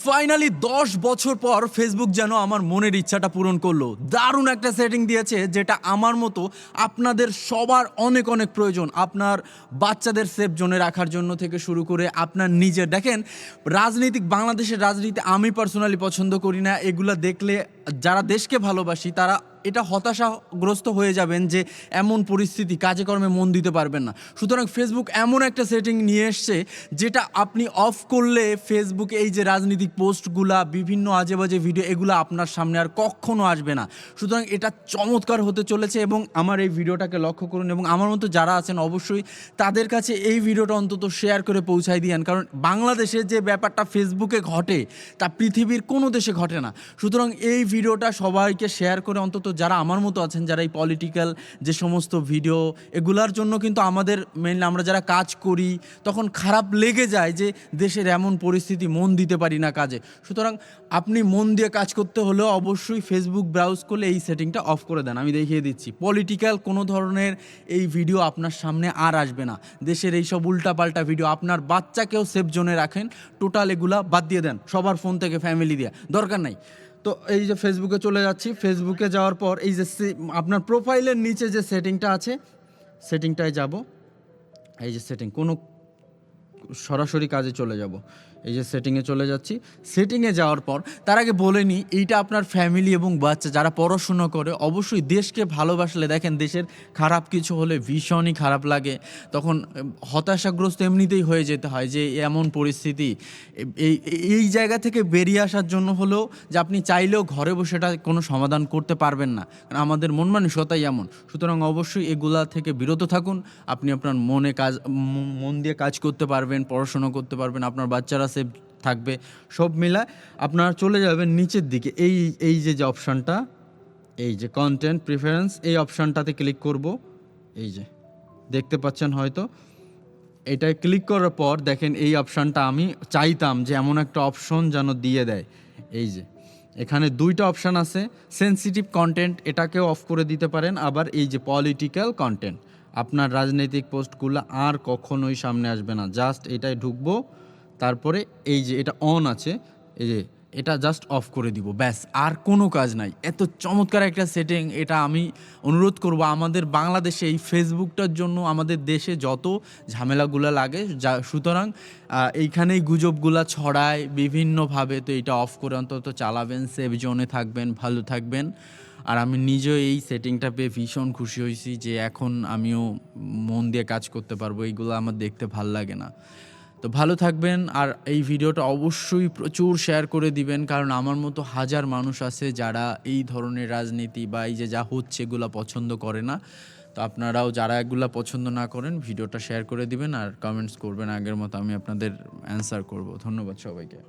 Finally 10 বছর পর Facebook যেন আমার মনের ইচ্ছাটা পূরণ করলো। দারুণ একটা সেটিং দিয়েছে যেটা আমার মতো আপনাদের সবার অনেক অনেক প্রয়োজন। আপনার বাচ্চাদের সেফ জোনে রাখার জন্য থেকে শুরু করে আপনার নিজের। দেখেন, বাংলাদেশের রাজনীতি আমি পার্সোনালি পছন্দ করি না। এগুলা দেখলে যারা দেশকে ভালোবাসি তারা এটা হতাশাগ্রস্ত হয়ে যাবেন যে এমন পরিস্থিতি, কাজে কর্মে মন দিতে পারবেন না। সুতরাং ফেসবুক এমন একটা সেটিং নিয়ে এসছে যেটা আপনি অফ করলে ফেসবুকে এই যে রাজনৈতিক পোস্টগুলা, বিভিন্ন আজেবাজে ভিডিও, এগুলো আপনার সামনে আর কখনো আসবে না। সুতরাং এটা চমৎকার হতে চলেছে এবং আমার এই ভিডিওটাকে লক্ষ্য করুন এবং আমার মতো যারা আছেন অবশ্যই তাদের কাছে এই ভিডিওটা অন্তত শেয়ার করে পৌঁছায় দিয়েন। কারণ বাংলাদেশে যে ব্যাপারটা ফেসবুকে ঘটে তা পৃথিবীর কোনো দেশে ঘটে না। সুতরাং এই ভিডিওটা সবাইকে শেয়ার করে, অন্তত যারা আমার মতো আছেন, যারা এই পলিটিক্যাল যে সমস্ত ভিডিও, এগুলার জন্য কিন্তু আমাদের মেনলি আমরা যারা কাজ করি তখন খারাপ লেগে যায় যে দেশের এমন পরিস্থিতি, মন দিতে পারি না কাজে। সুতরাং আপনি মন দিয়ে কাজ করতে হলেও অবশ্যই ফেসবুক ব্রাউজ করলে এই সেটিংটা অফ করে দেন। আমি দেখিয়ে দিচ্ছি, পলিটিক্যাল কোনো ধরনের এই ভিডিও আপনার সামনে আর আসবে না। দেশের এইসব উল্টাপাল্টা ভিডিও, আপনার বাচ্চাকেও সেফ জোনে রাখেন, টোটাল এগুলা বাদ দিয়ে দেন সবার ফোন থেকে, ফ্যামিলি দিয়ে দরকার নাই। তো এই যে ফেসবুকে চলে যাচ্ছি, ফেসবুকে যাওয়ার পর এই যে আপনার প্রোফাইলের নিচে যে সেটিংটা আছে, সেটিংটায় যাব। এই যে সেটিং, কোনো সরাসরি কাজে চলে যাব। এই যে সেটিংয়ে চলে যাচ্ছি। সেটিংয়ে যাওয়ার পর তার আগে বলে নিই, এইটা আপনার ফ্যামিলি এবং বাচ্চা যারা পড়াশুনো করে, অবশ্যই দেশকে ভালোবাসলে, দেখেন দেশের খারাপ কিছু হলে ভীষণই খারাপ লাগে, তখন হতাশাগ্রস্ত এমনিতেই হয়ে যেতে হয় যে এমন পরিস্থিতি। এই জায়গা থেকে বেরিয়ে আসার জন্য হলেও যে আপনি চাইলেও ঘরে বসে এটা কোনো সমাধান করতে পারবেন না, কারণ আমাদের মন মানসিকতাই এমন। সুতরাং অবশ্যই এগুলা থেকে বিরত থাকুন। আপনি আপনার মন দিয়ে কাজ করতে পারবেন, পড়াশোনা করতে পারবেন, আপনার বাচ্চারা সেফ থাকবে। সব মিলায় আপনারা চলে যাবেন নিচের দিকে, এই যে অপশানটা, এই যে কন্টেন্ট প্রিফারেন্স, এই অপশানটাতে ক্লিক করব। এই যে দেখতে পাচ্ছেন হয়তো, এটায় ক্লিক করার পর দেখেন এই অপশানটা আমি চাইতাম যে এমন একটা অপশন যেন দিয়ে দেয়। এই যে এখানে দুইটা অপশান আছে, সেনসিটিভ কন্টেন্ট, এটাকেও অফ করে দিতে পারেন। আবার এই যে পলিটিক্যাল কন্টেন্ট, আপনার রাজনৈতিক পোস্টগুলো আর কখনোই সামনে আসবে না। জাস্ট এটাই ঢুকবো, তারপরে এই যে এটা অন আছে, এই যে এটা জাস্ট অফ করে দিব, ব্যাস, আর কোনো কাজ নাই। এত চমৎকার একটা সেটিং, এটা আমি অনুরোধ করব আমাদের বাংলাদেশে এই ফেসবুকটার জন্য আমাদের দেশে যত ঝামেলাগুলো লাগে, সুতরাং এইখানেই গুজবগুলা ছড়ায় বিভিন্নভাবে। তো এটা অফ করে অন্তত চালাবেন, সেফ জোনে থাকবেন, ভালো থাকবেন। আর আমি নিজেও এই সেটিংটা পেয়ে ভীষণ খুশি হয়েছি যে এখন আমিও মন দিয়ে কাজ করতে পারবো, এইগুলো আমার দেখতে ভাল লাগে না। তো ভালো থাকবেন, আর এই ভিডিওটা অবশ্যই প্রচুর শেয়ার করে দিবেন, কারণ আমার মতো হাজার মানুষ আছে যারা এই ধরনের রাজনীতি বা এই যে যা হচ্ছে এগুলো পছন্দ করে না। তো আপনারাও যারা এগুলো পছন্দ না করেন, ভিডিওটা শেয়ার করে দিবেন আর কমেন্টস করবেন, আগের মতো আমি আপনাদের অ্যান্সার করব। ধন্যবাদ সবাইকে।